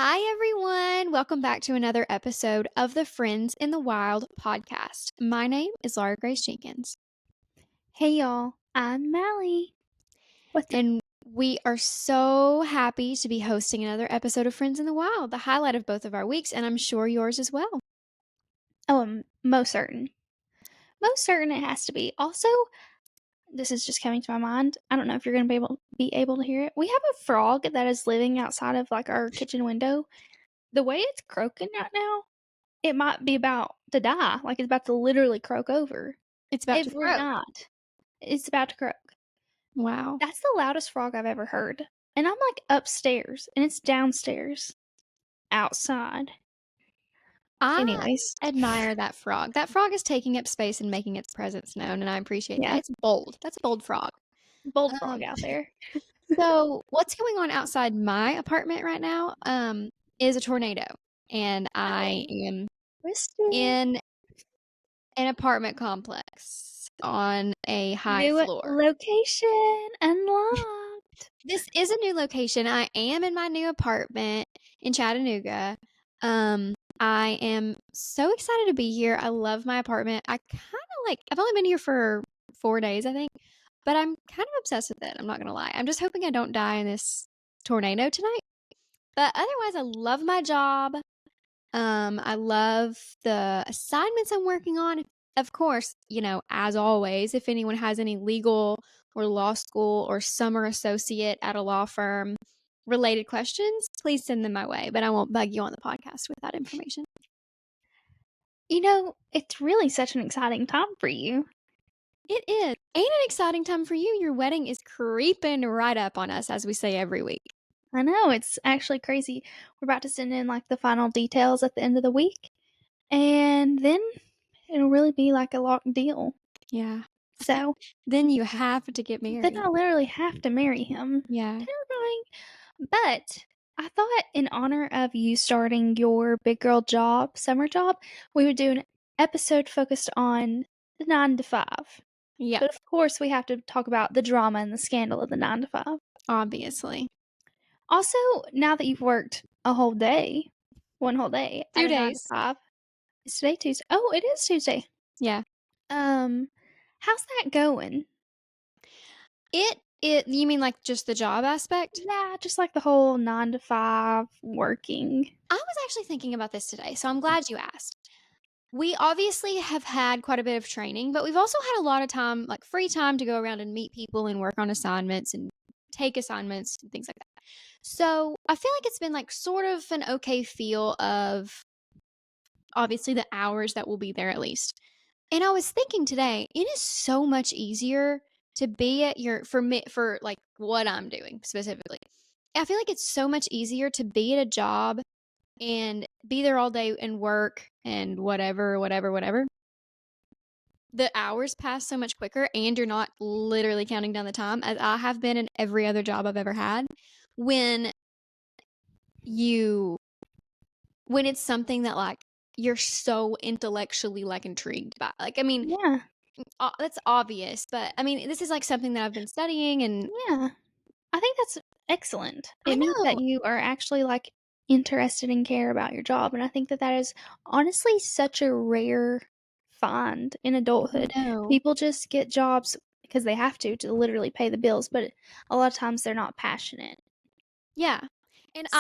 Hi, everyone. Welcome back to another episode of the Friends in the Wild podcast. My name is Laura Grace Jenkins, Hey y'all, I'm Mally. What's up? and we are so happy to be hosting another episode of Friends in the Wild, the highlight of both of our weeks, and I'm sure yours as well. Oh, I'm most certain. Most certain it has to be. Also, this is just coming to my mind. I don't know if you're gonna be able to hear it. We have a frog that is living outside of like our kitchen window. The way it's croaking right now, it might be about to die. Like it's about to literally croak over. It's about to Every croak. night. It's about to croak. Wow. That's the loudest frog I've ever heard. And I'm like upstairs and it's downstairs. Outside. I Anyways. admire that frog. That frog is taking up space and making its presence known, and I appreciate that. Yeah. It's bold. That's a bold frog. Bold frog Um, out there. So, what's going on outside my apartment right now is a tornado, and I Oh, am Kristen. in an apartment complex on a high New floor. location unlocked. This is a new location. I am in my new apartment in Chattanooga. I am so excited to be here. I love my apartment. I've only been here for 4 days, I think, but I'm kind of obsessed with it. I'm not gonna lie. I'm just hoping I don't die in this tornado tonight. But otherwise, I love my job. I love the assignments I'm working on. Of course, as always, if anyone has any legal or law school or summer associate at a law firm related questions, please send them my way. But I won't bug you on the podcast with that information. It's really such an exciting time for you. It is. And an exciting time for you. Your wedding is creeping right up on us, as we say every week. I know, it's actually crazy. We're about to send in like the final details at the end of the week, and then it'll really be like a locked deal. Yeah. So Then you have to get then married. I literally have to marry him. Yeah. Terrifying. But I thought in honor of you starting your big girl job, summer job, we would do an episode focused on the 9 to 5. Yeah. But of course, we have to talk about the drama and the scandal of the 9 to 5. Obviously. Also, now that you've worked a whole day, one whole day at 2 a 9 to days. 5, is today Tuesday? Oh, it is Tuesday. Yeah. How's that going? You mean like just the job aspect? Yeah, just like the whole 9 to 5 working. I was actually thinking about this today, so I'm glad you asked. We obviously have had quite a bit of training, but we've also had a lot of time, like free time to go around and meet people and work on assignments and take assignments and things like that. So I feel like it's been like sort of an okay feel of obviously the hours that will be there at least. And I was thinking today, it is so much easier to be at for me, for like what I'm doing specifically. I feel like it's so much easier to be at a job and be there all day and work and whatever. The hours pass so much quicker and you're not literally counting down the time as I have been in every other job I've ever had when you when it's something that like you're so intellectually like intrigued by. Like I mean, Yeah, that's obvious, but I mean, this is like something that I've been studying and yeah. I think that's excellent. I It means that know. you are actually like interested and care about your job, and I think that that is honestly such a rare find in adulthood. No. People just get jobs because they have to literally pay the bills, but a lot of times they're not passionate. Yeah. And So,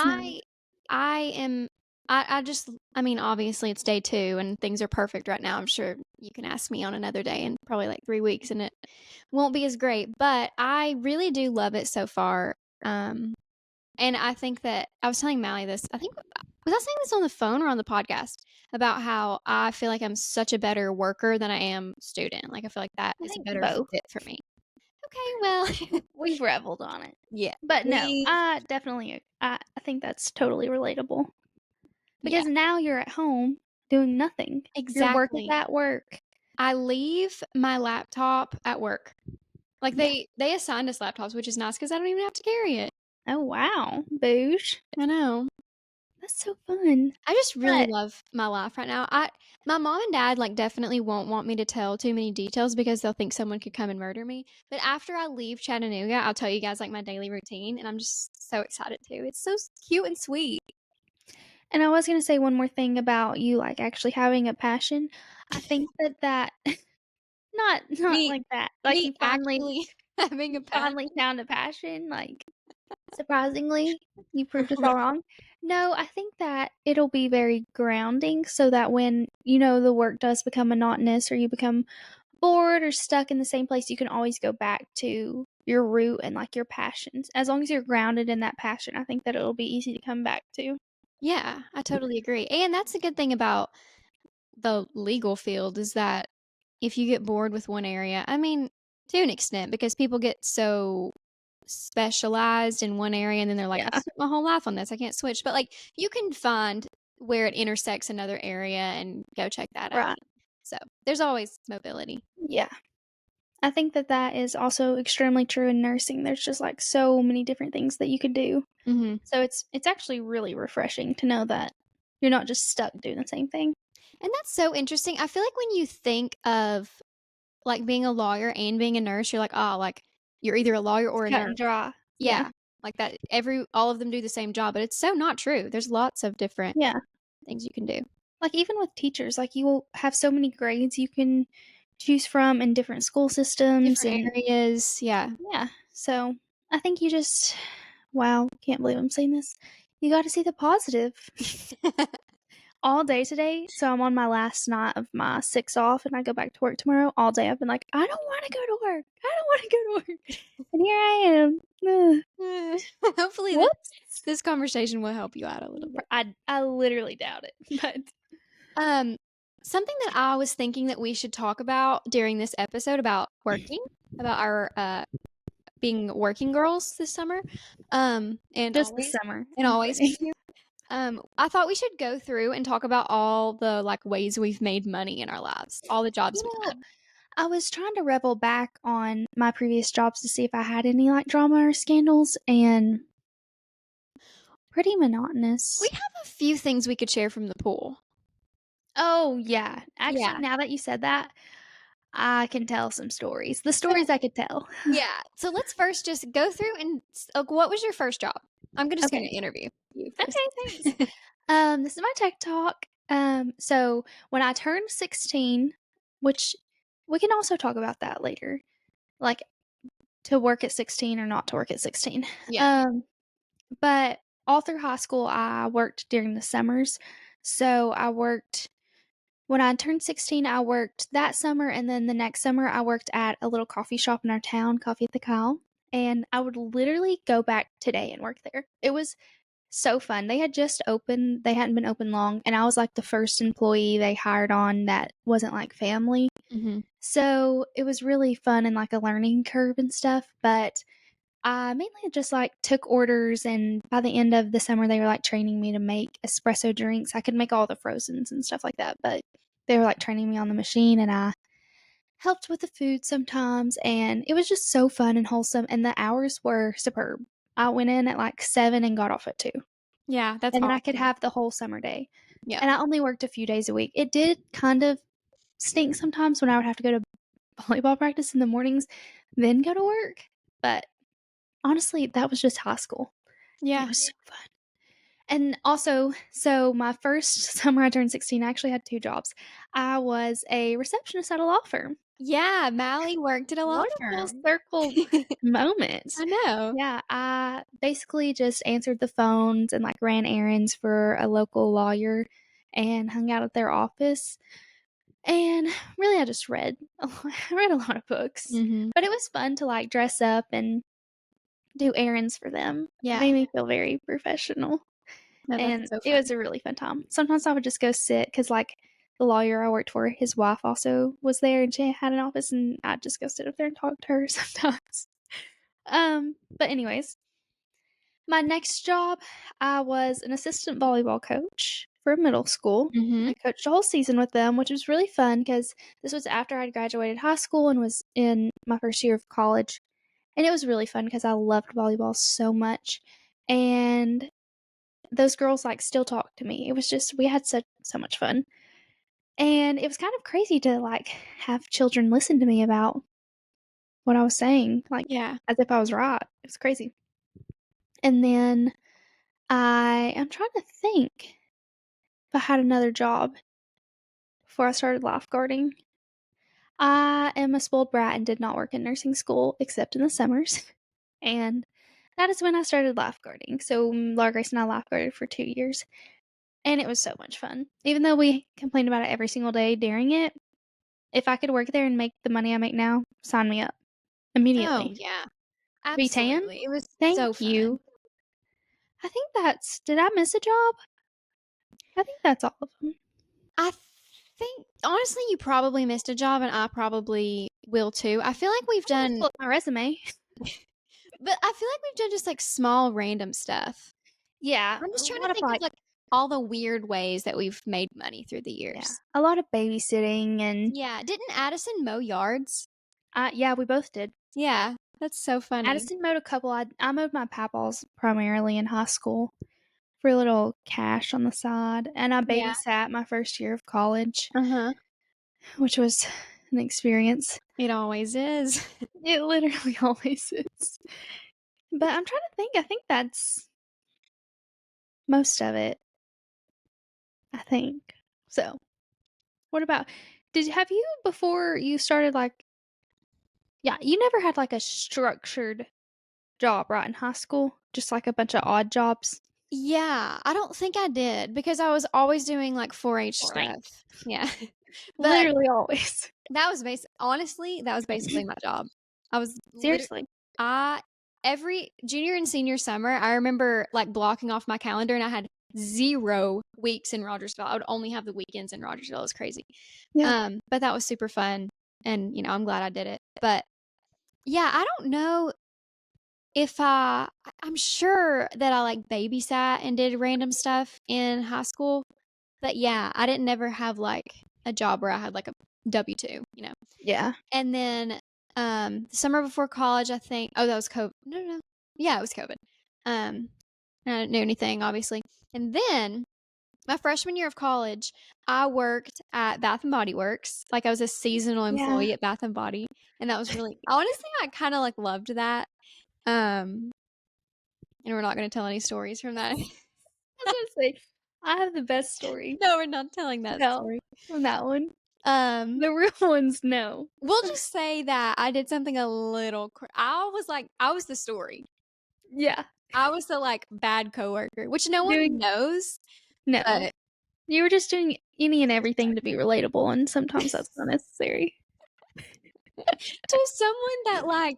I am I just I mean, obviously it's day 2 and things are perfect right now. I'm sure you can ask me on another day in probably like 3 weeks and it won't be as great, but I really do love it so far. Um and I think that I was telling Mally this. I think was I saying this on the phone or on the podcast about how I feel like I'm such a better worker than I am student. Like I feel like that I is a think better both. fit for me. Okay, well, We've reveled on it. yeah. But no, We I definitely I think that's totally relatable. yeah, Because now you're at home doing nothing. Your work is exactly. at work. I leave my laptop at work. Like Yeah. they assigned us laptops, which is nice because I don't even have to carry it. Oh wow, boosh. I know. That's so fun. I just really But love my life right now. My mom and dad like definitely won't want me to tell too many details because they'll think someone could come and murder me. But after I leave Chattanooga, I'll tell you guys like my daily routine and I'm just so excited too. It's so cute and sweet. And I was gonna say one more thing about you, like, actually having a passion. I think that not Me like that, like, me actually having you a passion. finally found a passion, like, surprisingly, you proved us all wrong. No, I think that it'll be very grounding so that when, the work does become monotonous or you become bored or stuck in the same place, you can always go back to your root and, like, your passions. As long as you're grounded in that passion, I think that it'll be easy to come back to. Yeah, I totally agree, and that's the good thing about the legal field is that if you get bored with one area, I mean, to an extent, because people get so specialized in one area and then they're like, I've Yeah, spent my whole life on this. I can't switch. But like you can find where it intersects another area and go check that out. right. So there's always mobility. Yeah. I think that that is also extremely true in nursing. There's just, like, so many different things that you could do. Hmm. So it's actually really refreshing to know that you're not just stuck doing the same thing. And that's so interesting. I feel like when you think of like being a lawyer and being a nurse, you're like, oh, like you're either a lawyer It's or a cut nurse. and dry. Yeah. Yeah. Like that all of them do the same job, but it's so not true. There's lots of different Yeah. things you can do. Like, even with teachers, like, you will have so many grades you can choose from in different school systems Different and areas. Yeah. yeah. So, I think you just wow, can't believe I'm saying this. You gotta see the positive. All day today, so I'm on my last night of my 6 off, and I go back to work tomorrow. All day I've been like, "I don't wanna go to work. I don't wanna go to work." And here I am. Ugh. Hopefully Whoops. this conversation will help you out a little bit. I literally doubt it, but Um, something that I was thinking that we should talk about during this episode about working, about our being working girls this summer, and just the summer. I'm always kidding. with you. I thought we should go through and talk about all the like ways we've made money in our lives, all the jobs You we've know, had. I was trying to rebel back on my previous jobs to see if I had any, like, drama or scandals, and pretty We monotonous. have a few things we could share from the pool. Oh, yeah. Actually, Yeah. now that you said that, I can tell some stories. The So stories I could tell. yeah. So let's first just go through and what was your first job? I'm just going Okay. to interview you for a Okay, thanks. second. This is my tech talk. So when I turned 16, which we can also talk about that later, like to work at 16 or not to work at 16. Yeah. Um, but all through high school, I worked during the summers. So I worked when I turned 16, I worked that summer, and then the next summer, I worked at a little coffee shop in our town, Coffee at the Kyle. And I would literally go back today and work there. It was so fun. They had just opened, they hadn't been open long, and I was like the first employee they hired on that wasn't like family. Hmm. So it was really fun and like a learning curve and stuff. But I mainly just like took orders, and by the end of the summer, they were like training me to make espresso drinks. I could make all the frozens and stuff like that, but they were like training me on the machine, and I helped with the food sometimes. And it was just so fun and wholesome, and the hours were superb. I went in at like 7 and got off at 2. Yeah, that's And then I could awesome. have the whole summer day. Yeah. And I only worked a few days a week. It did kind of stink sometimes when I would have to go to volleyball practice in the mornings, then go to work. But honestly, that was just high school. And it Yeah. was so fun. And also, so my first summer I turned 16, I actually had 2 jobs. I was a receptionist at a law firm. Yeah, Mally worked at a law What a full firm. circle moment. I know. Yeah, I basically just answered the phones and, like, ran errands for a local lawyer and hung out at their office, and really I just read a lot I read a lot of books, Mhm. but it was fun to, like, dress up and do errands for them. It Yeah. made me feel very professional, No, that's and so it fun. was a really fun time. Sometimes I would just go sit because, like, the lawyer I worked for, his wife also was there, and she had an office, and I'd just go sit up there and talk to her sometimes. But anyways, my next job, I was an assistant volleyball coach for middle school. Mhm. I coached a whole season with them, which was really fun because this was after I'd graduated high school and was in my first year of college. And it was really fun because I loved volleyball so much. And those girls like still talk to me. It was just we had so much fun. And it was kind of crazy to like have children listen to me about what I was saying, like Yeah. as if I was right. It was crazy. And then I'm trying to think. if I had another job before I started lifeguarding. I am a spoiled brat and did not work in nursing school except in the summers. And that is when I started lifeguarding. So Laura Grace and I lifeguarded for 2 years. And it was so much fun. Even though we complained about it every single day during it, if I could work there and make the money I make now, sign me up Oh, immediately. yeah. V-Tan, Absolutely. It was thank so fun. you. I think did I miss a job? I think that's all of them. I think honestly, you probably missed a job, and I probably will too. I feel like we've I just done, looked at my resume. but I feel like we've done just like small random stuff. Yeah, I'm a just trying to lot of think of like, like all the weird ways that we've made money through the yeah, years. a lot of babysitting and Yeah, didn't Addison mow yards? yeah, we both did. Yeah, that's so funny. Addison mowed a couple. I mowed my papaws primarily in high school for a little cash on the side, and I Yeah. babysat my first year of college, Uh-huh. which was an experience. It always is. It literally always is. But I'm trying to think. I think that's most of it. I think so. What about? Have you before you started like? Yeah, you never had like a structured job, right, in high school? Just like a bunch of odd jobs. Yeah, I don't think I did because I was always doing like 4-H Right. stuff. Yeah. But Literally always. that was honestly, that was basically my job. I was literally Seriously. I every junior and senior summer, I remember like blocking off my calendar and I had 0 weeks in Rogersville. I would only have the weekends in Rogersville. It was crazy. Yeah. But that was super fun and I'm glad I did it. But yeah, I don't know if I'm sure that I like babysat and did random stuff in high school. But yeah, I didn't never have like a job where I had like a W-2. Yeah. And then the summer before college, I think, oh, that was COVID. No, no, no. Yeah, it was COVID. Um I didn't know anything, obviously. And then my freshman year of college, I worked at Bath and Body Works. Like I was a seasonal Yeah. employee at Bath and Body. And that was really honestly, I kind of like loved that. Um and we're not going to tell any stories from that. I was gonna say, I have the best story. No, we're not telling that No, story. on that one. Um The real ones, no. we'll just say that I did something a little I was the story. Yeah. I was the like bad coworker, which no one Doing knows, no. but You were just doing any and everything to be relatable, and sometimes that's unnecessary. to someone that like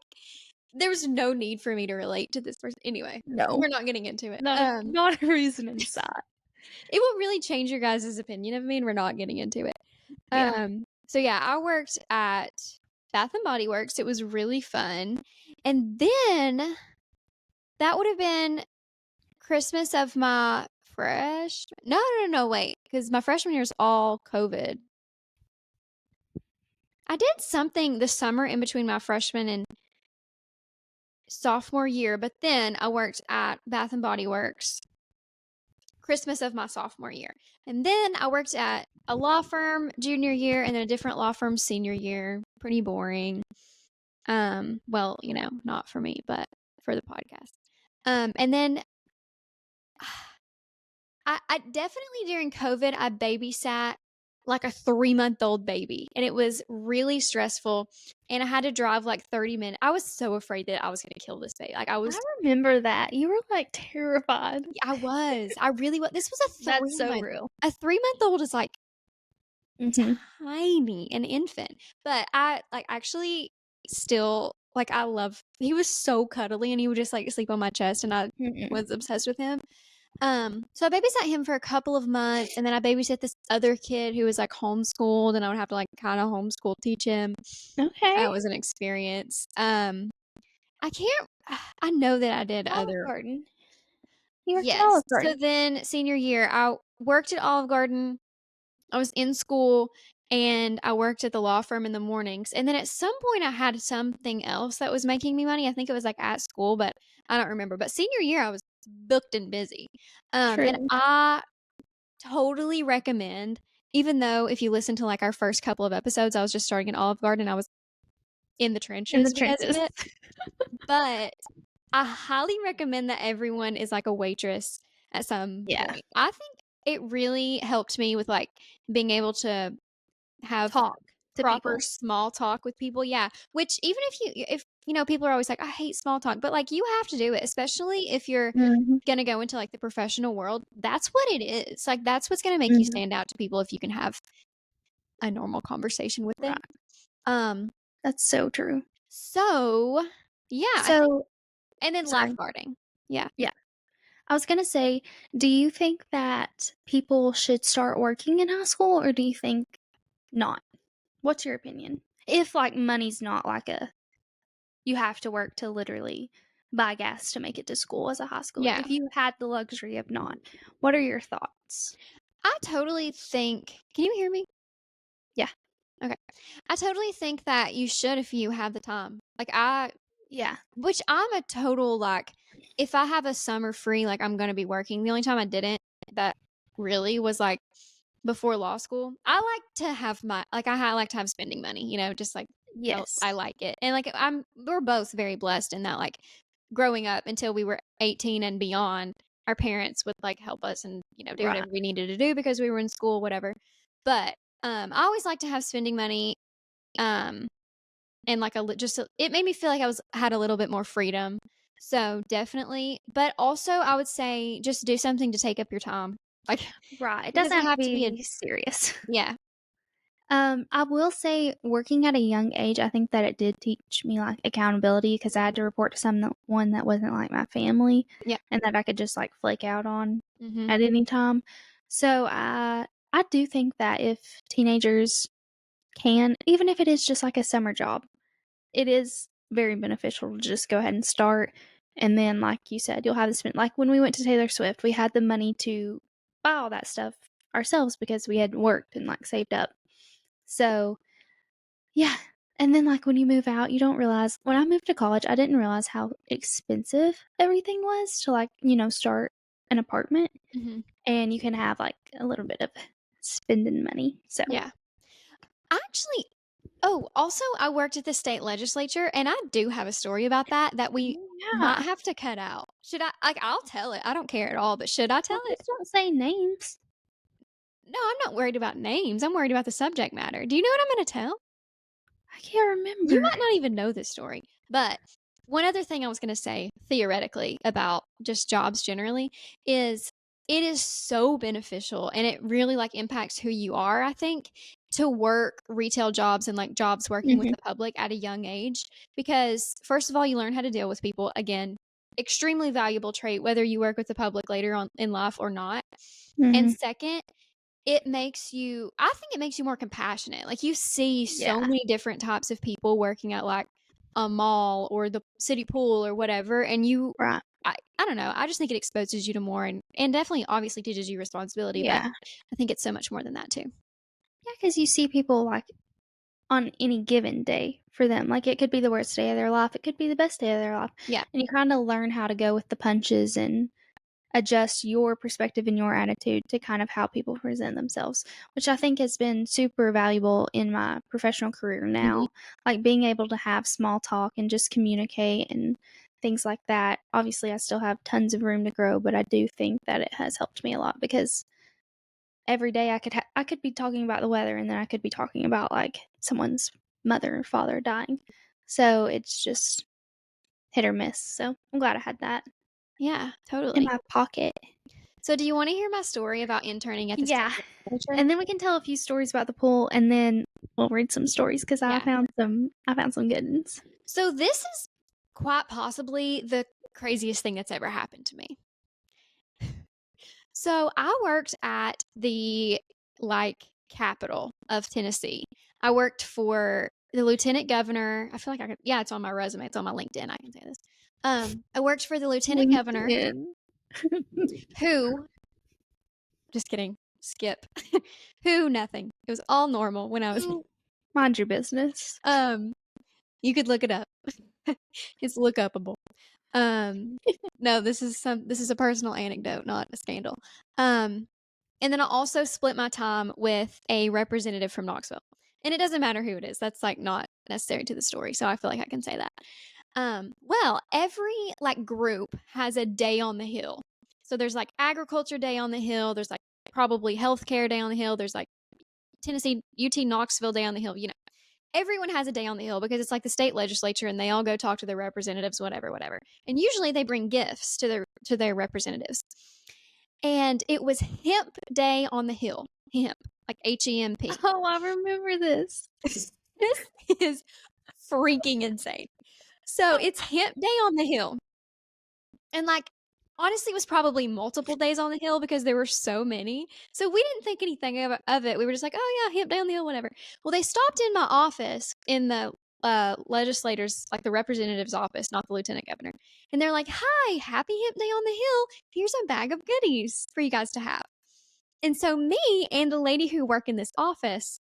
there was no need for me to relate to this person. Anyway, No. we're not getting into it. Not a reason inside. It will really change your guys' opinion of me, and we're not getting into it. Yeah. So yeah, I worked at Bath and Body Works. It was really fun. And then that would have been Christmas of my no, wait, because my freshman year is all COVID. I did something the summer in between my freshman and sophomore year, but then I worked at Bath and Body Works Christmas of my sophomore year. And then I worked at a law firm junior year and then a different law firm senior year. Pretty boring. Well, not for me, but for the podcast. And then I definitely during COVID, I babysat like a 3-month-old baby, and it was really stressful. And I had to drive like 30 minutes. I was so afraid that I was going to kill this baby. Like I remember that. You were, like, terrified. I was. I really was. This was a That's 3 so month. real. A 3-month-old is like Mhm. tiny, an infant. But I like actually still like I love. He was so cuddly, and he would just like sleep on my chest, and I Mm-mm. was obsessed with him. So I babysat him for a couple of months, and then I babysat this other kid who was like homeschooled, and I would have to like kind of homeschool teach him. Okay. That was an experience. I can't. I know that I did Olive other. Garden. You worked at Yes. Olive So Garden. then senior year, I worked at Olive Garden. I was in school and I worked at the law firm in the mornings. And then at some point, I had something else that was making me money. I think it was like at school, but I don't remember. But senior year, I was booked and busy. And True. I totally recommend, even though if you listen to like our first couple of episodes, I was just starting at Olive Garden. I was in the In the trenches because of trenches. it. But I highly recommend that everyone is like a waitress at some Yeah. point. I think it really helped me with, like, being able to have Talk to proper people. small talk with people, yeah, which even if, people are always like, "I hate small talk," but, like, you have to do it, especially if you're Mhm, gonna go into, like, the professional world. That's what it is, like, that's what's gonna make you mhm. stand out to people if you can have a normal conversation with them. Right. Um, That's so true. so, yeah, I think So and then sorry. lifeguarding. Yeah. Yeah. I was gonna say, do you think that people should start working in high school, or do you think not? What's your opinion? If, like, money's not like a you have to work to literally buy gas to make it to school as a high schooler. Yeah. If you had the luxury of not, what are your thoughts? I totally think can you hear me? Yeah. Okay. I totally think that you should if you have the time. Like, Yeah. which I'm a total, like, if I have a summer free, like, I'm gonna be working. The only time I didn't that really was, like, before law school. I like to have I like to have spending money, just, like, Yes. I like it. And, like, we're both very blessed in that, like, growing up until we were 18 and beyond, our parents would, like, help us and, do Right. whatever we needed to do because we were in school, whatever. But, I always like to have spending money, um and like it made me feel like I was had a little bit more freedom. So definitely, but also I would say just do something to take up your time. Like Right. It it doesn't doesn't have to have to be a be serious. yeah. I will say working at a young age, I think that it did teach me, like, accountability because I had to report to someone that wasn't, like, my family Yeah. and that I could just, like, flake out on Mhm. at any time. So, I do think that if teenagers can, even if it is just, like, a summer job, it is very beneficial to just go ahead and start, and then, like you said, you'll have to spend like, when we went to Taylor Swift, we had the money to buy all that stuff ourselves because we had worked and, like, saved up. So, yeah, and then, like, when you move out, you don't realize when I moved to college, I didn't realize how expensive everything was to, like, start an apartment, Mhm. and you can have, like, a little bit of spending money, so Yeah. Actually, oh, also I worked at the state legislature and I do have a story about that we might yeah. have to cut out. Should I I'll tell it. I don't care at all, but should I tell Well, it? just don't say names. No, I'm not worried about names. I'm worried about the subject matter. Do you know what I'm going to tell? I can't You remember. might not even know this story, but one other thing I was going to say theoretically about just jobs generally is it is so beneficial and it really like impacts who you are, I think, to work retail jobs and like jobs working with Mhm, the public at a young age because first of all you learn how to deal with people again, extremely valuable trait whether you work with the public later on in life or not. And mhm. second, I think it makes you more compassionate. Like, you see so Yeah, many different types of people working at, like, a mall or the city pool or whatever, and right. I don't know, I just think it exposes you to more and definitely obviously teaches you responsibility, but Yeah. I think it's so much more than that too. Yeah, because you see people, like, on any given day for them, like, it could be the worst day of their life, it could be the best day of their life, Yeah. and you kinda learn how to go with the punches and adjust your perspective and your attitude to kind of how people present themselves, which I think has been super valuable in my professional career Mhm. now, like, being able to have small talk and just communicate and things like that. Obviously, I still have tons of room to grow, but I do think that it has helped me a lot because every day I could be talking about the weather, and then I could be talking about, like, someone's mother or father dying. So, it's just hit or miss, so I'm glad I had that Yeah, in totally. my pocket. So do you wanna hear my story about interning at the state Yeah, legislature? and then we can tell a few stories about the pool, and then we'll read some stories because Yeah. I found some good ones. So this is quite possibly the craziest thing that's ever happened to me. So I worked at the like capital of Tennessee. I worked for the lieutenant governor. I feel like yeah, it's on my resume. It's on my LinkedIn. I can say this. I worked for the lieutenant governor LinkedIn. who, just kidding, skip, who nothing. It was all normal when I was, Mind your business. um, you could look it up. It's look upable. Um, no, this is a personal anecdote, not a scandal. Um, And then I also split my time with a representative from Knoxville. And it doesn't matter who it is. That's like not necessary to the story. So I feel like I can say that. Well, every like group has a day on the hill. So there's like agriculture day on the hill, there's like probably healthcare day on the hill. There's like Tennessee, UT Knoxville day on the hill. Everyone has a day on the hill because it's like the state legislature and they all go talk to their representatives, whatever. And usually they bring gifts to their representatives. And it was hemp day on the hill. Hemp, like HEMP. Oh, I remember this. This is freaking insane. So it's hemp day on the hill. And like, honestly, it was probably multiple days on the hill because there were so many. So we didn't think anything of it. We were just like, oh yeah, hemp day on the hill, whatever. Well, they stopped in my office in the legislators, like the representative's office, not the lieutenant governor. And they're like, hi, happy hemp day on the hill. Here's a bag of goodies for you guys to have. And so me and the lady who work in this office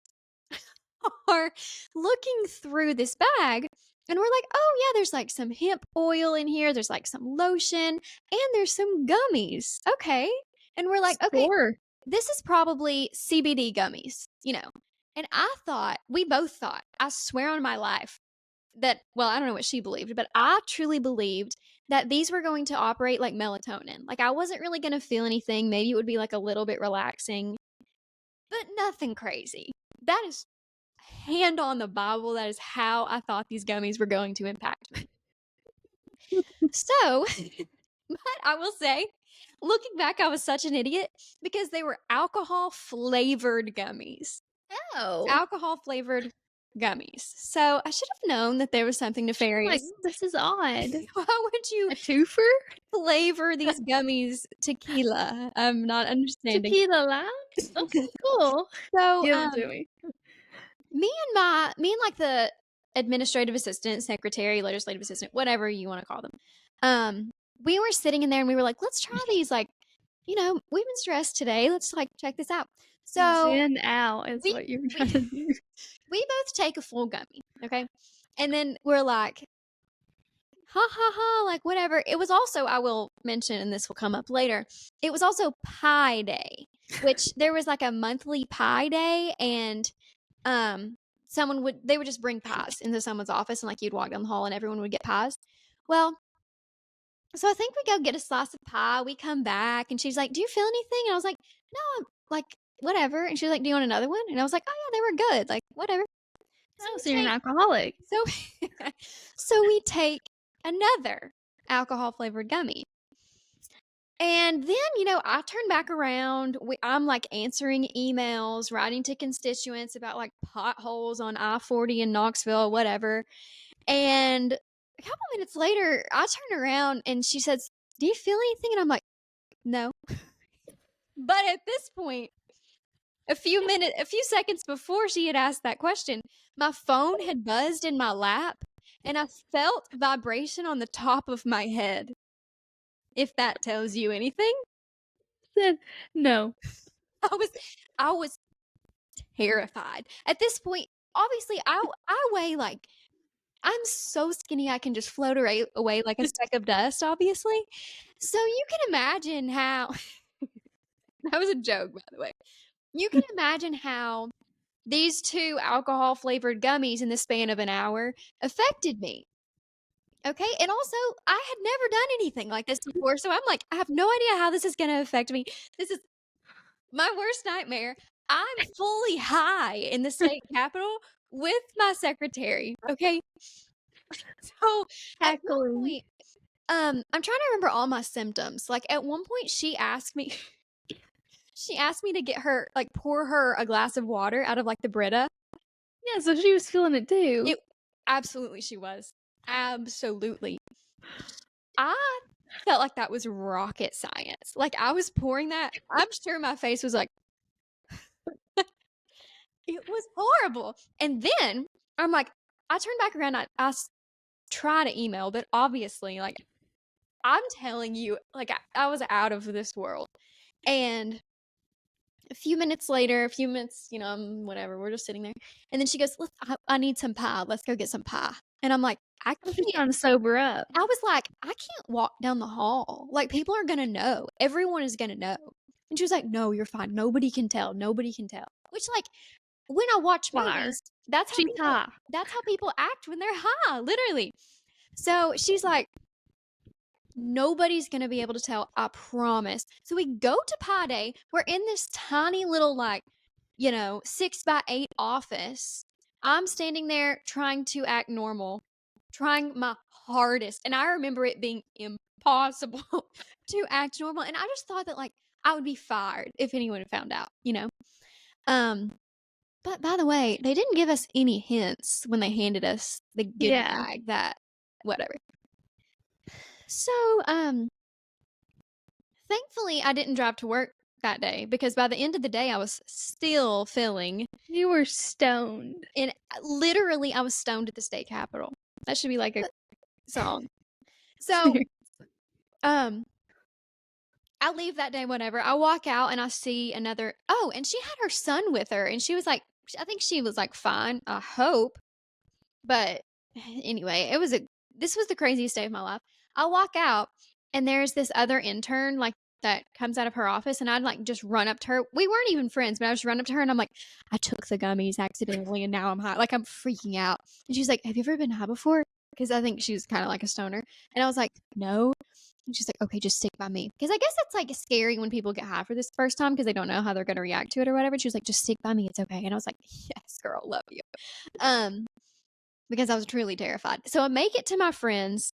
are looking through this bag and we're like, oh yeah, there's like some hemp oil in here, there's like some lotion, and there's some gummies. Okay. And we're like, okay, Sure. this is probably CBD gummies, And we both thought, I swear on my life, that, well, I don't know what she believed, but I truly believed that these were going to operate like melatonin. Like I wasn't really going to feel anything. Maybe it would be like a little bit relaxing, but nothing crazy. That is hand on the Bible. That is how I thought these gummies were going to impact me. So, but I will say, looking back, I was such an idiot because they were alcohol flavored gummies. Oh. Alcohol flavored gummies. So I should have known that there was something nefarious. Like, this is odd. Why would you A twofer? flavor these gummies tequila? I'm not understanding. Tequila lounge? Okay, cool. So Give it to me. me and like the administrative assistant, secretary, legislative assistant, whatever you want to call them. We were sitting in there and we were like, let's try these. Like, we've been stressed today. Let's like check this out. So Zen out is what you were trying to do. We both take a full gummy, okay? And then we're like, ha ha ha, like whatever. It was also, I will mention, and this will come up later, it was also pie day, which there was like a monthly pie day, and they would just bring pies into someone's office, and like you'd walk down the hall and everyone would get pies. Well, so I think we go get a slice of pie. We come back and she's like, do you feel anything? And I was like, no, I'm like, whatever. And she's like, do you want another one? And I was like, oh yeah, they were good. Like, whatever. So you're an alcoholic. So we take another alcohol flavored gummy. And then, I turn back around. I'm like answering emails, writing to constituents about like potholes on I-40 in Knoxville, whatever. And a couple minutes later, I turn around and she says, do you feel anything? And I'm like, no. But at this point, a few seconds before she had asked that question, my phone had buzzed in my lap and I felt vibration on the top of my head. If that tells you anything. Then no. I was terrified. At this point, obviously I weigh like, I'm so skinny I can just float away like a speck of dust, obviously. So you can imagine how that was a joke, by the way. You can imagine how these 2 alcohol flavored gummies in the span of an hour affected me. Okay. And also, I had never done anything like this before. So I'm like, I have no idea how this is going to affect me. This is my worst nightmare. I'm fully high in the state capitol with my secretary. Okay. So at one point, I'm trying to remember all my symptoms. Like at one point she asked me to get her, like pour her a glass of water out of like the Brita. Yeah, so she was feeling it too. Absolutely she was. Absolutely. I felt like that was rocket science. Like I was pouring that. I'm sure my face was like, it was horrible. And then I'm like, I turned back around. I try to email, but obviously, like, I'm telling you, like, I was out of this world. And a few minutes, whatever, we're just sitting there. And then she goes, I need some pie. Let's go get some pie. And I'm like, I I'm can't. trying to sober up. I was like, I can't walk down the hall. Like, people are going to know. Everyone is going to know. And she was like, no, you're fine. Nobody can tell. Nobody can tell. Which, like, when I watch movies, that's how people act when they're high, literally. So she's like, Nobody's gonna be able to tell, I promise. So we go to Pi Day. We're in this tiny little, like, 6 by 8 office. I'm standing there trying to act normal, trying my hardest. And I remember it being impossible to act normal. And I just thought that, like, I would be fired if anyone had found out. Um, but by the way, they didn't give us any hints when they handed us the goodie Yeah. bag that whatever. So, thankfully I didn't drive to work that day because by the end of the day I was still feeling You were stoned. and literally I was stoned at the state capitol. That should be like a song. So, um I leave that day, whatever. I walk out and I see another. Oh, and she had her son with her, and she was like, I think she was like fine. I hope. But anyway, this was the craziest day of my life. I walk out and there's this other intern like that comes out of her office and I'd like just run up to her. We weren't even friends, but I just run up to her and I'm like, I took the gummies accidentally and now I'm high. Like I'm freaking out. And she's like, have you ever been high before? Because I think she was kind of like a stoner. And I was like, no. And she's like, okay, just stick by me. Because I guess it's like scary when people get high for this first time because they don't know how they're going to react to it or whatever. She was like, just stick by me. It's okay. And I was like, yes, girl, love you. Um, because I was truly terrified. So I make it to my friends.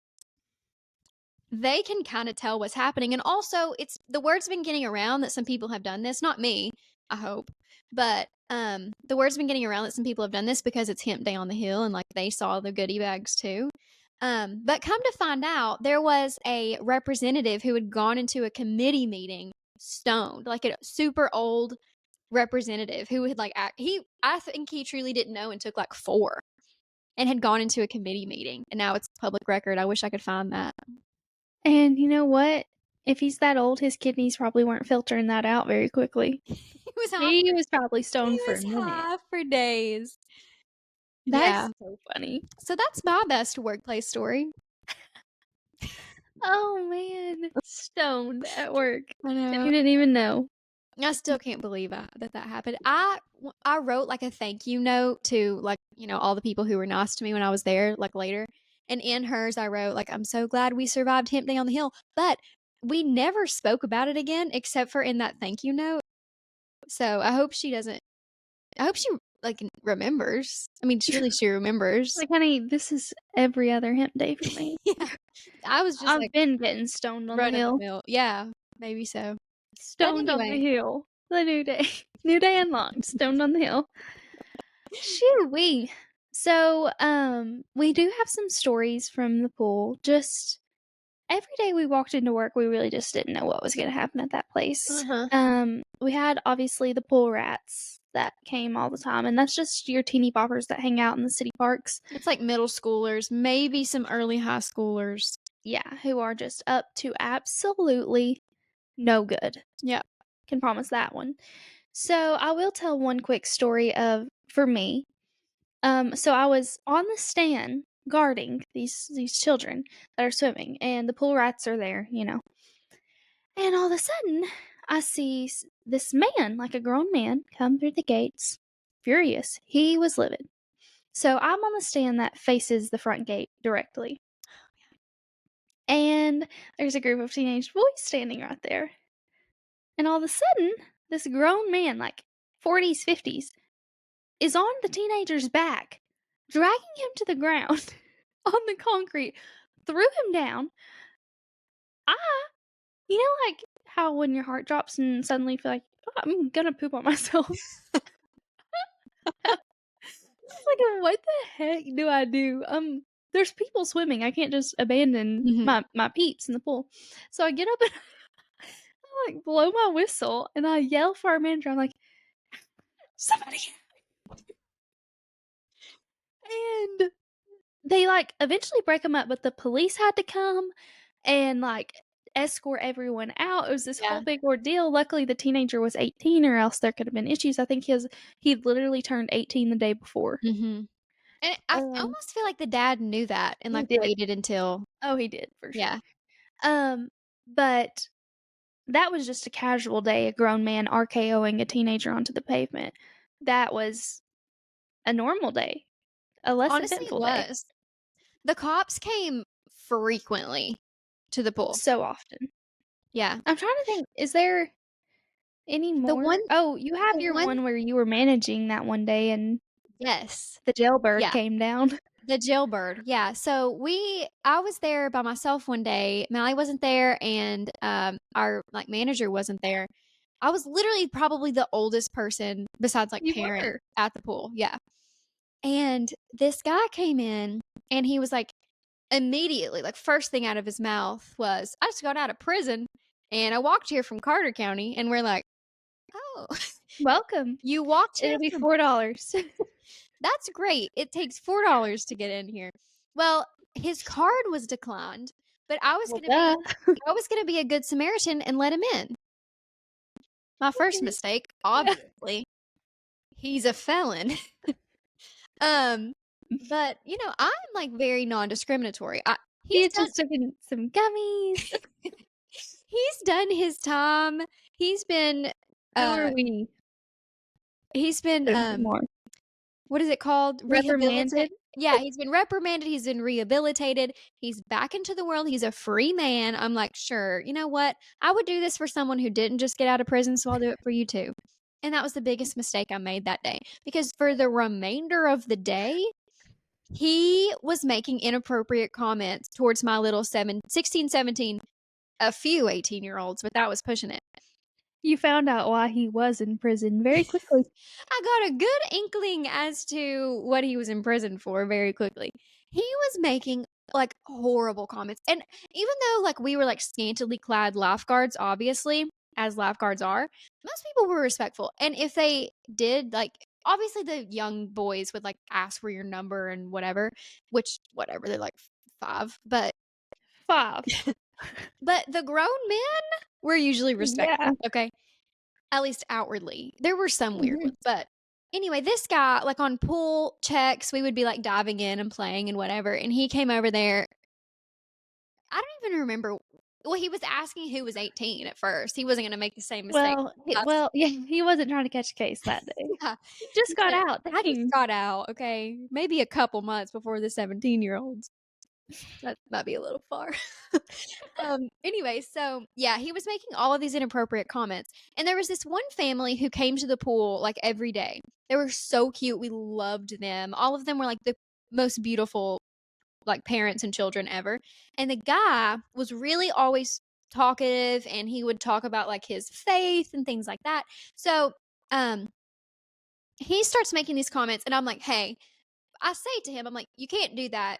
They can kind of tell what's happening. And also, it's the word's been getting around that some people have done this. Not me, I hope. But the word's been getting around that some people have done this because it's Hemp Day on the Hill and like they saw the goodie bags too. But come to find out, there was a representative who had gone into a committee meeting stoned, like a super old representative who had like I think he truly didn't know and took like four and had gone into a committee meeting and now it's public record. I wish I could find that. And you know what? If he's that old, his kidneys probably weren't filtering that out very quickly. He was high He for, was probably he stoned for a was minute. high for days. That's Yeah. so funny. So that's my best workplace story. Oh man, stoned at work. I You know. didn't even know. I still can't believe that happened. I wrote like a thank you note to like, all the people who were nice to me when I was there like later. And in hers I wrote like I'm so glad we survived Hemp Day on the Hill, but we never spoke about it again except for in that thank you note. So I hope she like remembers. I mean, surely she remembers. Like, honey, this is every other hemp day for me. Yeah. I was just I've like been getting stoned on the run of the hill. mill. Yeah, maybe so. But Stoned on the anyway, hill. The new day. New day unlocked. Stoned on the hill. Shoo wee. So, we do have some stories from the pool. Just every day we walked into work, we really just didn't know what was going to happen at that place. uh-huh. We had obviously the pool rats that came all the time, and that's just your teeny boppers that hang out in the city parks. It's like middle schoolers, maybe some early high schoolers. Yeah, who are just up to absolutely no good. Yeah. Can promise that one. So I will tell one quick story of for me. So I was on the stand guarding these children that are swimming, and the pool rats are there, And all of a sudden, I see this man, like a grown man, come through the gates, furious. He was livid. So I'm on the stand that faces the front gate directly, and there's a group of teenage boys standing right there. And all of a sudden, this grown man, like 40s, 50s, is on the teenager's back, dragging him to the ground on the concrete, threw him down. I, like how when your heart drops and suddenly you feel like, oh, I'm gonna poop on myself. It's like, what the heck do I do? There's people swimming. I can't just abandon my peeps in the pool. So I get up and I like blow my whistle and I yell for our manager. I'm like, somebody. And they like eventually break them up, but the police had to come and like escort everyone out. It was this whole Yeah. big ordeal. Luckily, the teenager was 18, or else there could have been issues. I think he literally turned 18 the day before. And I almost feel like the dad knew that and He like did. waited until Oh, he did for sure. yeah. But that was just a casual day. A grown man RKOing a teenager onto the pavement. That was a normal day, a less Honestly, it eventful day. was. The cops came frequently to the pool. So often. Yeah. I'm trying to think, is there any The one more? Oh, you have the your one one where you were managing that one day and Yes. the jailbird Yeah. came down. The jailbird, yeah. So I was there by myself one day. Mallie wasn't there, and our like manager wasn't there. I was literally probably the oldest person besides like You parents were. at the pool. Yeah. And this guy came in and he was like immediately, like first thing out of his mouth was, I just got out of prison and I walked here from Carter County. And we're like, oh, Welcome. you walked here It'll be from $4. that's great. It takes $4 to get in here. Well, his card was declined, but Well, duh. I was gonna be a good Samaritan and let him in. My first Okay. mistake, obviously. He's a felon. Um, but I'm like very non-discriminatory. He He's had just taken some gummies. he's done his time. He's been How are uh we? he's been There's more. what is it called? Rehabilitate. Reprimanded? Yeah, he's been reprimanded, he's been rehabilitated, he's back into the world, he's a free man. I'm like, "Sure, you know what? I would do this for someone who didn't just get out of prison, so I'll do it for you too." And that was the biggest mistake I made that day because for the remainder of the day, he was making inappropriate comments towards my little 16, 17, a few 18-year-olds, but that was pushing it. You found out why he was in prison very quickly. I got a good inkling as to what he was in prison for very quickly. He was making like horrible comments. And even though like we were like scantily clad lifeguards, obviously, as lifeguards are, most people were respectful. And if they did, like, obviously the young boys would like ask for your number and whatever, which, whatever, they're like 5. Five. But the grown men were usually Yeah. respectful. Okay. At least outwardly. There were some weird Mhm. ones, but anyway, this guy, like on pool checks, we would be like diving in and playing and whatever. And he came over there. I don't even remember. Well, he was asking who was 18 at first. He wasn't going to make the same mistake. Yeah, he wasn't trying to catch a case that day. Yeah. He just He got said, out, I just dang. got out. Okay. Maybe a couple months before the 17-year-olds. That might be a little far. Anyway, so yeah, he was making all of these inappropriate comments. And there was this one family who came to the pool like every day. They were so cute. We loved them. All of them were like the most beautiful like parents and children ever. And the guy was really always talkative and he would talk about like his faith and things like that. So um he starts making these comments and I'm like, "Hey, I say to him, I'm like, you can't do that.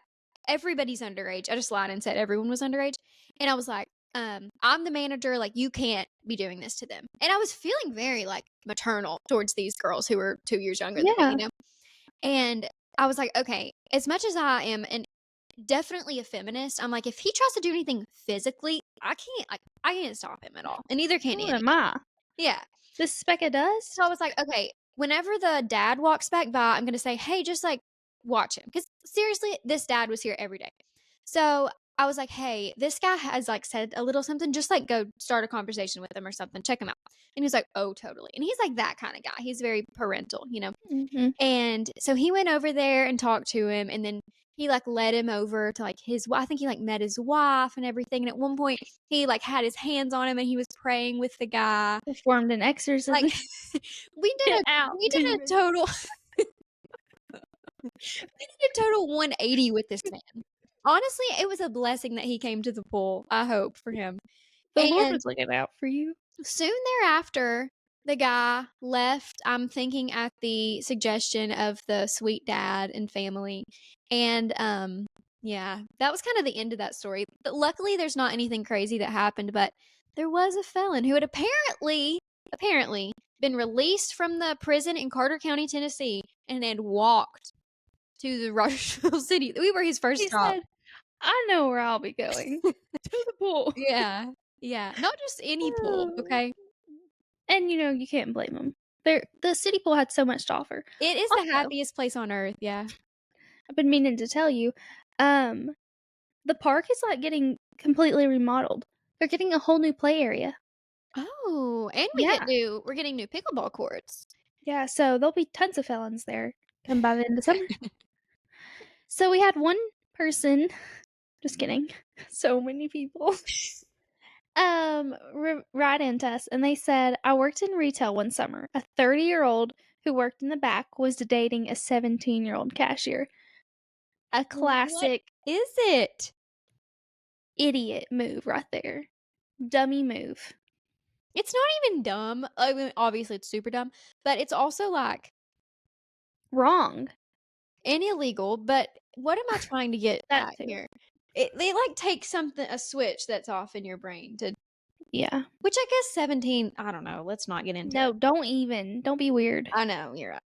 Everybody's underage." I just lied and said everyone was underage. And I was like, I'm the manager. Like, you can't be doing this to them. And I was feeling very like maternal towards these girls who were 2 years younger than me, Yeah. And I was like, okay, as much as I am definitely a feminist, I'm like, if he tries to do anything physically, I can't stop him at all. And neither can Who Annie. am I? Yeah. This speck of So I dust? was like, okay, whenever the dad walks back by, I'm going to say, hey, just like watch him. Because seriously, this dad was here every day. So I was like, hey, this guy has like said a little something, just like go start a conversation with him or something, check him out. And he was like, oh, totally. And he's like that kind of guy. He's very parental. Mhm. And so he went over there and talked to him. And then he like led him over to like I think he like met his wife and everything. And at one point, he like had his hands on him and he was praying with the guy. Performed an Like exorcism. Get out, we did a demon. total we did a total 180 with this man. Honestly, it was a blessing that he came to the pool. I hope for him. The Lord And was looking out for you. soon thereafter, the guy left, I'm thinking at the suggestion of the sweet dad and family. And yeah, that was kind of the end of that story. But luckily there's not anything crazy that happened, but there was a felon who had apparently been released from the prison in Carter County, Tennessee, and had walked to the Rogersville City. We were his first He stop. said, I know where I'll be going. To the pool. Yeah. Yeah. Not just any pool, okay? And you can't blame them. The city pool had so much to offer. It is the Also, happiest place on earth, yeah. I've been meaning to tell you, um, the park is like getting completely remodeled. They're getting a whole new play area. Oh, and Yeah. we're getting new pickleball courts. Yeah, so there'll be tons of felons there come by the end of summer. So we had one person Just kidding. So many people. Write into us, and they said, I worked in retail one summer. A 30-year-old who worked in the back was dating a 17-year-old cashier. A What classic is it? idiot move right there. Dummy move. It's not even dumb. I mean, obviously it's super dumb, but it's also like Wrong. and illegal. But what am I trying to get That at too. here? They like take a switch that's off in your brain to, Yeah. which I guess 17. I don't know. Let's not get into No, it. don't be weird. I know you're right.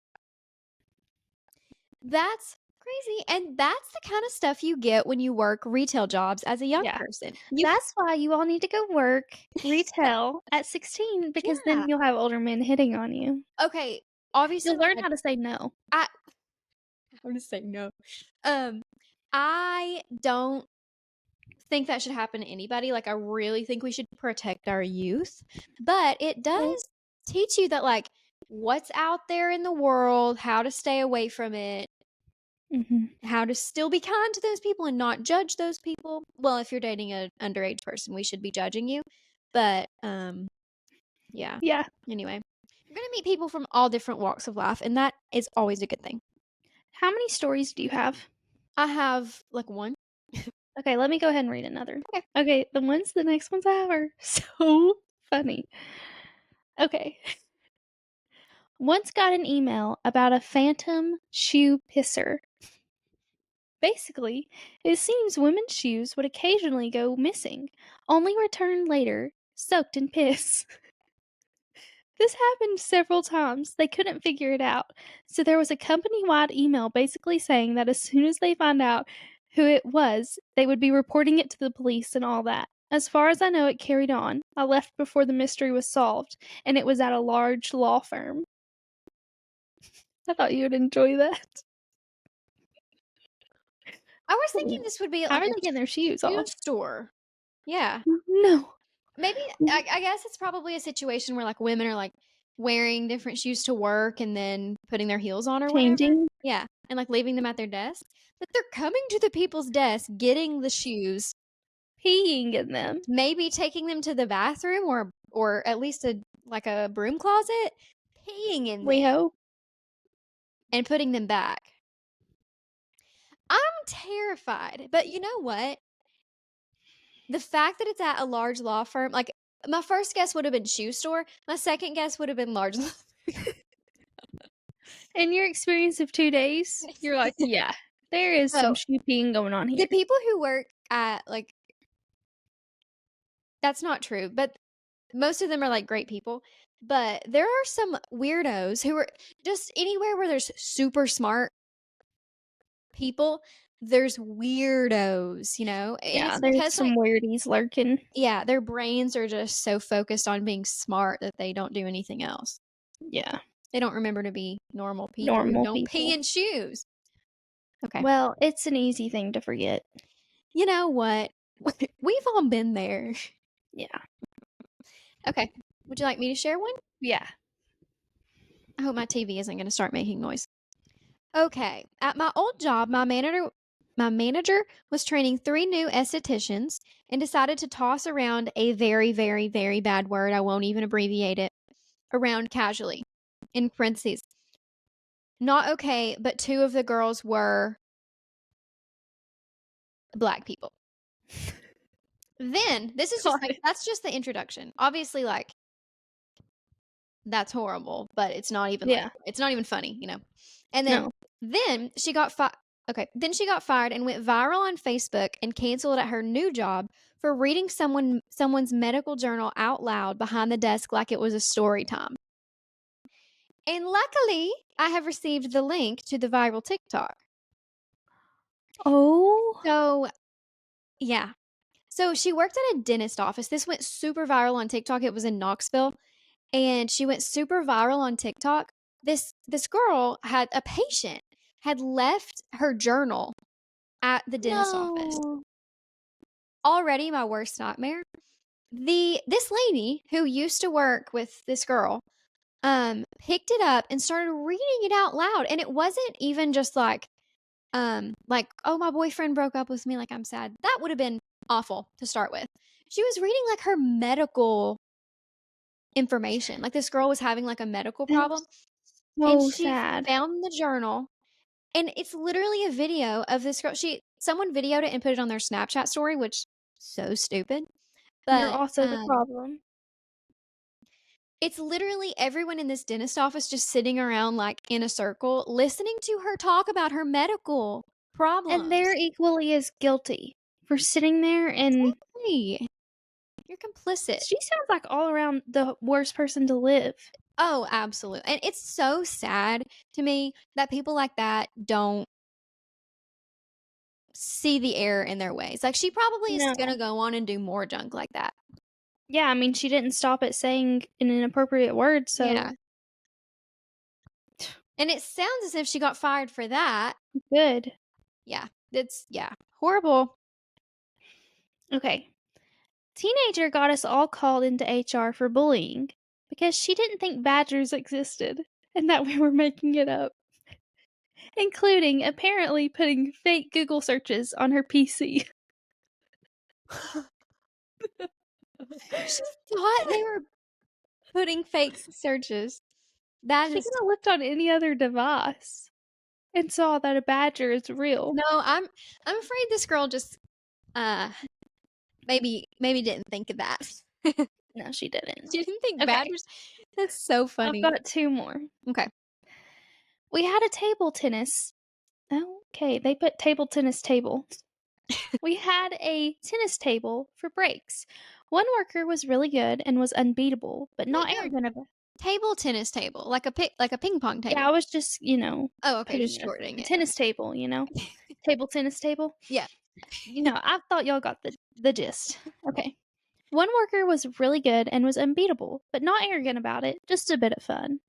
That's crazy, and that's the kind of stuff you get when you work retail jobs as a young Yeah. person. You That's why you all need to go work retail at 16 because yeah. then you'll have older men hitting on you. Okay. Obviously, You'll learn like, how to say no. I'm gonna say no. Um, I don't think that should happen to anybody. Like, I really think we should protect our youth, but it Okay. does teach you that, like, what's out there in the world, how to stay away from it, Mhm. how to still be kind to those people and not judge those people. Well, if you're dating an underage person, we should be judging you. But yeah. Yeah. Anyway, you're gonna meet people from all different walks of life, and that is always a good thing. How many stories do you have? I have like one. Okay, let me go ahead and read another. Okay. Okay, the next ones I have are so funny. Okay. Once got an email about a phantom shoe pisser. Basically, it seems women's shoes would occasionally go missing, only return later, soaked in piss. This happened several times. They couldn't figure it out. So there was a company wide email basically saying that as soon as they found out who it was, they would be reporting it to the police and all that. As far as I know, it carried on. I left before the mystery was solved, and it was at a large law firm. I thought you would enjoy that. I was thinking this would be at How like are a they getting their shoes shoe off? store. Yeah. No. Maybe I guess it's probably a situation where like women are like wearing different shoes to work and then putting their heels on or whatever. Changing, Yeah. And like leaving them at their desk. But they're coming to the people's desk, getting the shoes, peeing in them. maybe taking them to the bathroom or at least a like a broom closet, peeing in We them hope. and putting them back. I'm terrified. But you know what? The fact that it's at a large law firm, like my first guess would have been shoe store. My second guess would have been large law. In your experience of 2 days, you're like, yeah, there is some So shoe peeing going on the here. people who work at like that's not true, but most of them are like great people. But there are some weirdos who are just anywhere where there's super smart people, there's weirdos, you know? And Yeah, it's there's because like some weirdies lurking. yeah, their brains are just so focused on being smart that they don't do anything else. Yeah, They don't remember to be normal people who normal don't pee people. in shoes. Okay. Well, it's an easy thing to forget. You know what? We've all been there. Yeah. Okay. Would you like me to share one? Yeah. I hope my TV isn't going to start making noise. Okay. At my old job, my manager was training 3 new estheticians and decided to toss around a very, very, very bad word. I won't even abbreviate it around casually in parentheses. Not okay, but 2 of the girls were black people. Then this is just Got like it. that's just the introduction. Obviously, like that's horrible, but it's not even like Yeah. it's not even funny, you know. And No. then she got okay, then she got fired and went viral on Facebook and canceled at her new job for reading someone's medical journal out loud behind the desk like it was a story time. And luckily, I have received the link to the viral TikTok. Oh. So, yeah. So she worked at a dentist office. This went super viral on TikTok. It was in Knoxville, and she went super viral on TikTok. This girl had a patient had left her journal at the dentist office. No. Already my worst nightmare. This lady who used to work with this girl picked it up and started reading it out loud, and it wasn't even just like like, oh, my boyfriend broke up with me, like I'm sad. That would have been awful to start with. She was reading like her medical information. Like this girl was having like a medical problem That's and so she sad. found the journal and it's literally a video of this girl. Someone videoed it and put it on their Snapchat story, which so stupid. You're But also the problem. it's literally everyone in this dentist office just sitting around like in a circle listening to her talk about her medical And they're problems. equally as guilty for sitting there, and Exactly. You're complicit. she sounds like all around the worst person to live. Oh, absolutely. And it's so sad to me that people like that don't see the error in their ways. Like she probably is going No. to go on and do more junk like that. Yeah, I mean, she didn't stop at saying an inappropriate word, Yeah. so And it sounds as if she got fired for that. good. Yeah. Horrible. Okay. Teenager got us all called into HR for bullying because she didn't think badgers existed and that we were making it up, including apparently putting fake Google searches on her PC. She thought they were putting fake searches. That She is could have looked on any other device and saw that a badger is real. no, I'm afraid this girl just uh maybe didn't think of that. No, she didn't. She didn't think Okay, badgers. That's so I've funny. got two more. Okay. We had a table tennis. Okay, they put table tennis table. We had a tennis table for breaks. One worker was really good and was unbeatable, but Wait, not no, arrogant about. table tennis table, like a ping pong Yeah, I table. was just, Oh, okay, putting just shortening a it. tennis table, table tennis table. Yeah. I thought y'all got the gist. Okay. One worker was really good and was unbeatable, but not arrogant about it, just a bit of fun.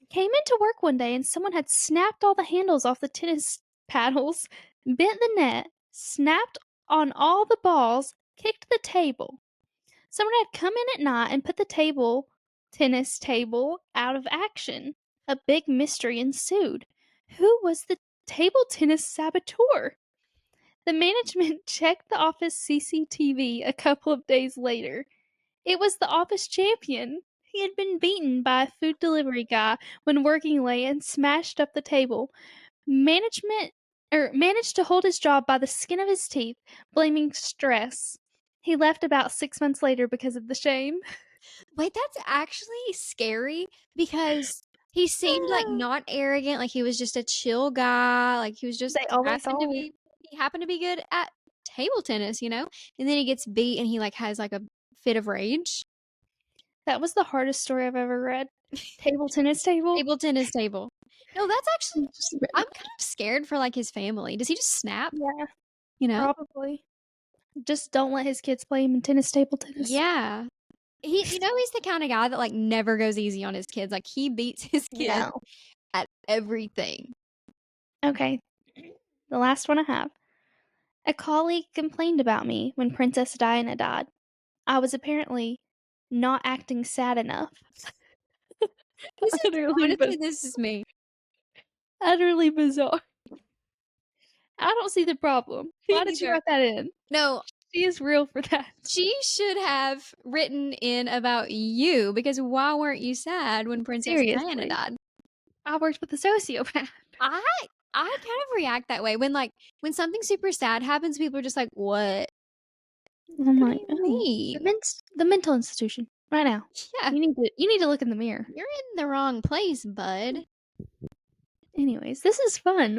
Came into work one day and someone had snapped all the handles off the tennis paddles, bent the net, snapped on all the balls, kicked the table. Someone had come in at night and put the tennis table, out of action. A big mystery ensued. Who was the table tennis saboteur? The management checked the office CCTV a couple of days later. It was the office champion. He had been beaten by a food delivery guy when working late and smashed up the table. Management managed to hold his job by the skin of his teeth, blaming stress. He left about 6 months later because of the shame. Wait, that's actually scary because he seemed like not arrogant, like he was just a chill guy, like he was just They always happened to are. be he happened to be good at table tennis, you know? And then he gets beat and he like has like a fit of rage. That was the hardest story I've ever read. Table tennis table. Table tennis table. No, that's actually Just read I'm it. kind of scared for like his family. Does he just snap, Yeah, you know? probably. Just don't let his kids play him in table tennis. Yeah. He's the kind of guy that like never goes easy on his kids. Like he beats his kids No. at everything. Okay, the last one I have. A colleague complained about me when Princess Diana died. I was apparently not acting sad enough. This is Utterly, honestly this is me. utterly bizarre. I don't see the problem. Me Why did you neither. write that in? No, She is real for that. she should have written in about you because why weren't you sad when Princess Diana Seriously. died? I worked with a sociopath. I I kind of react that way when something super sad happens. People are just like, "What? I'm What do like, you oh, mean?" the mental institution right now. Yeah, You need to look in the mirror. you're in the wrong place, bud. Anyways, this is fun.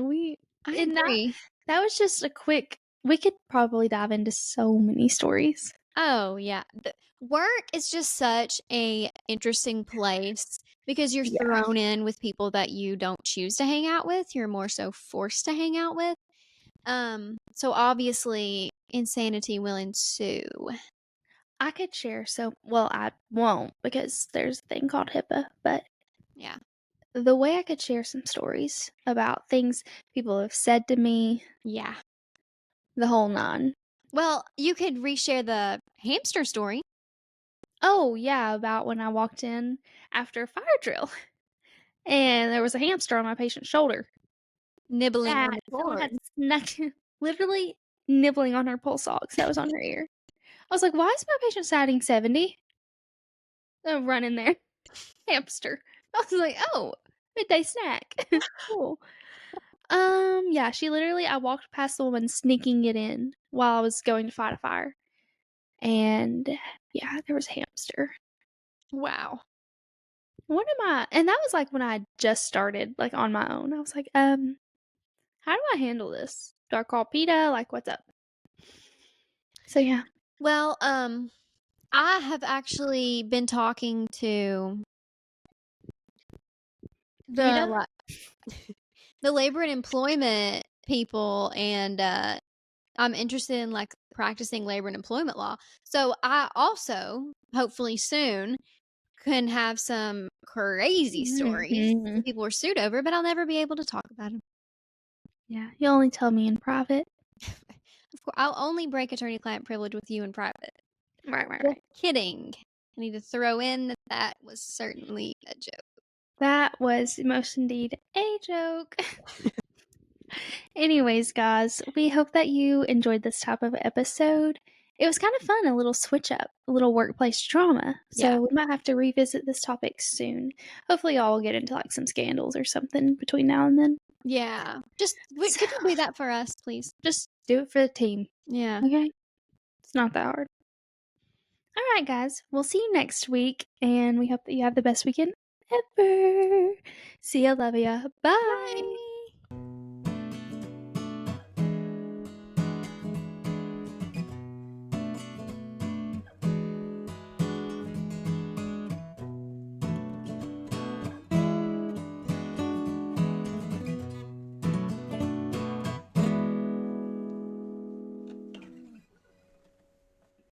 I And agree. that was just a quick. We could probably dive into so many stories. Oh yeah, work is just such a interesting place because you're Yeah, thrown in with people that you don't choose to hang out with. You're more so forced to hang out with. So obviously insanity will ensue. I could share. So, well, I won't because there's a thing called HIPAA. But Yeah. the way I could share some stories about things people have said to me, Yeah. the whole nine. Well, you could reshare the hamster story. Oh yeah, about when I walked in after a fire drill and there was a hamster on my patient's shoulder. Nibbling that on the someone had cord. snuck literally nibbling on her pulse ox that was on her ear. I was like, "Why is my patient citing 70?" Oh, run in there. Hamster. I was like, "Oh, midday snack." Cool. Yeah, she literally I walked past the woman sneaking it in while I was going to fight a fire. And yeah, there was a hamster. Wow. What am I and that was like when I had just started like on my own. I was like, how do I handle this? Do I call PETA? Like what's up? So yeah. Well, I have actually been talking to the, PETA? like the labor and employment people, and, I'm interested in, like, practicing labor and employment law. So, I also, hopefully soon, can have some crazy stories Mhm. that people were sued over, but I'll never be able to talk about them. Yeah, you only tell me in private. Of course, I'll only break attorney-client privilege with you in private. Right, right, Just right. kidding. I need to throw in that that was certainly a joke. That was most indeed a joke. Anyways, guys, we hope that you enjoyed this type of episode. It was kind of fun, a little switch up, a little workplace drama. Yeah. So we might have to revisit this topic soon. Hopefully, y'all will get into like some scandals or something between now and then. Yeah. Just wait, So could you do that for us, please? just do it for the team, Yeah. okay? It's not that hard. All right, guys, we'll see you next week, and we hope that you have the best weekend ever. See ya, love ya. Bye. Bye.